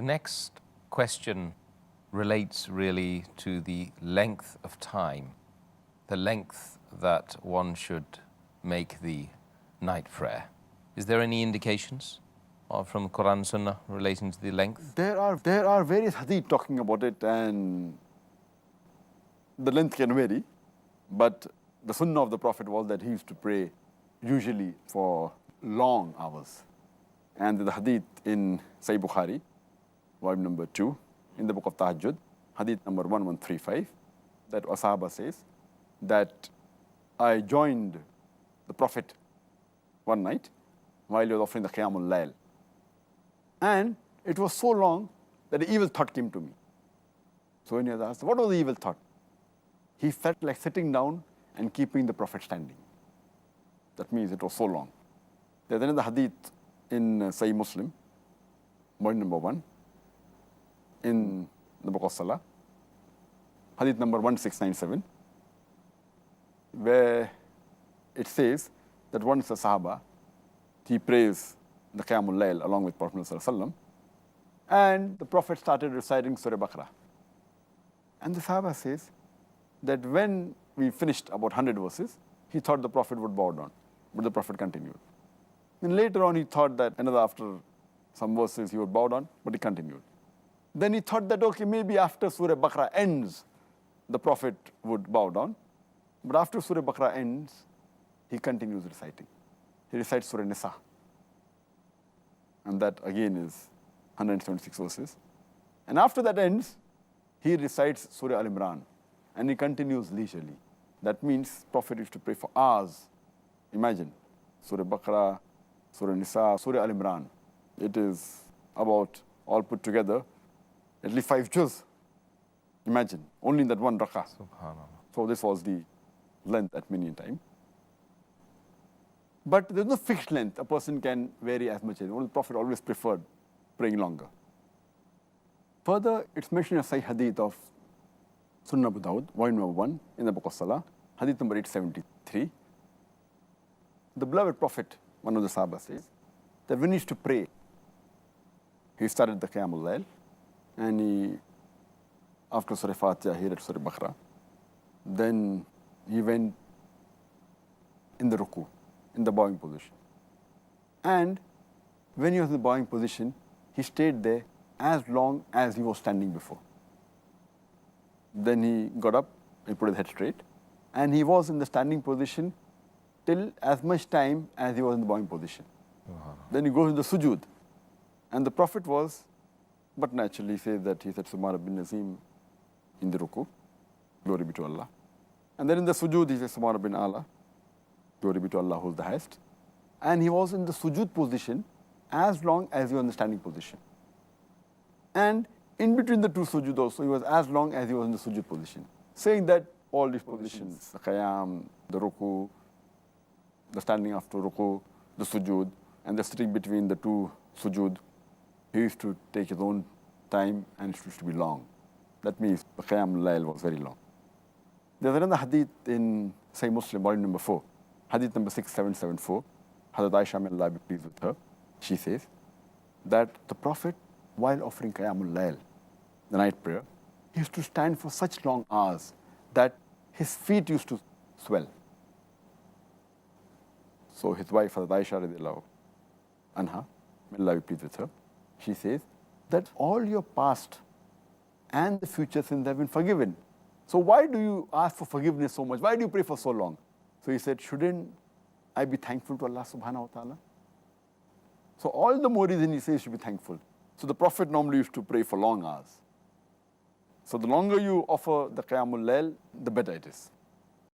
The next question relates really to the length of time, the length that one should make the night prayer. Is there any indications from Quran and Sunnah relating to the length? There are various hadith talking about it, and the length can vary, but the Sunnah of the Prophet was that he used to pray usually for long hours. And the hadith in Sahih Bukhari, volume number 2, in the book of Tahajjud, hadith number 1135, that Sahaba says that I joined the Prophet one night while he was offering the Qiyaam Lail. And it was so long that an evil thought came to me. So when he was asked, what was the evil thought? He felt like sitting down and keeping the Prophet standing. That means it was so long. There's another hadith in Sahih Muslim, point number 1, in the book of Salah, hadith number 1697, where it says that once a Sahaba, he prays the Qiyamul Lail along with Prophet ﷺ, and the Prophet started reciting Surah Baqarah. And the Sahaba says that when we finished about 100 verses, he thought the Prophet would bow down, but the Prophet continued. Then later on, he thought that after some verses he would bow down, but he continued. Then he thought that, okay, maybe after Surah Baqarah ends, the Prophet would bow down. But after Surah Baqarah ends, he continues reciting. He recites Surah Nisa. And that again is 176 verses. And after that ends, he recites Surah Al-Imran. And he continues leisurely. That means Prophet used to pray for hours. Imagine, Surah Baqarah, Surah Nisa, Surah Al-Imran. It is about, all put together, at least 5 juz. Imagine, only in that one rak'ah. Subhanallah. So this was the length at many a time. But there's no fixed length. A person can vary as much as. The Prophet always preferred praying longer. Further, it's mentioned in Sahih Hadith of Sunnah Abu Dawud, volume number 1, in the book of Salah, Hadith number 873. The beloved Prophet, one of the Sahaba, says that when he used to pray, he started the Qiyamul Lail, and he, after Surah Fatiha, he read Surah Baqarah. Then he went in the ruku, in the bowing position. And when he was in the bowing position, he stayed there as long as he was standing before. Then he got up, he put his head straight, and he was in the standing position till as much time as he was in the bowing position. Then he goes to the sujood. And the Prophet was, but naturally says that he said, Subhana bin Nazim in the ruku, glory be to Allah. And then in the sujood, he says, Subhana bin Allah, glory be to Allah who is the highest. And he was in the sujood position as long as he was in the standing position. And in between the two sujood also, he was as long as he was in the sujood position. Saying that all these positions, the Qiyaam, the ruku, the standing after ruku, the sujood, and the sitting between the two sujood, he used to take his own time and it used to be long. That means the Qiyaam Lail was very long. There's another hadith in Sahih Muslim, volume number 4, hadith number 6774, Hazrat Aisha, may Allah be pleased with her. She says that the Prophet, while offering Qiyamul Lail, the night prayer, he used to stand for such long hours that his feet used to swell. So his wife, Hazrat Aisha radiallahu anha, may Allah be pleased with her, she says that all your past and the future sins have been forgiven. So why do you ask for forgiveness so much? Why do you pray for so long? So he said, shouldn't I be thankful to Allah subhanahu wa ta'ala? So all the more reason he says you should be thankful. So the Prophet normally used to pray for long hours. So the longer you offer the Qiyamul Lail, the better it is.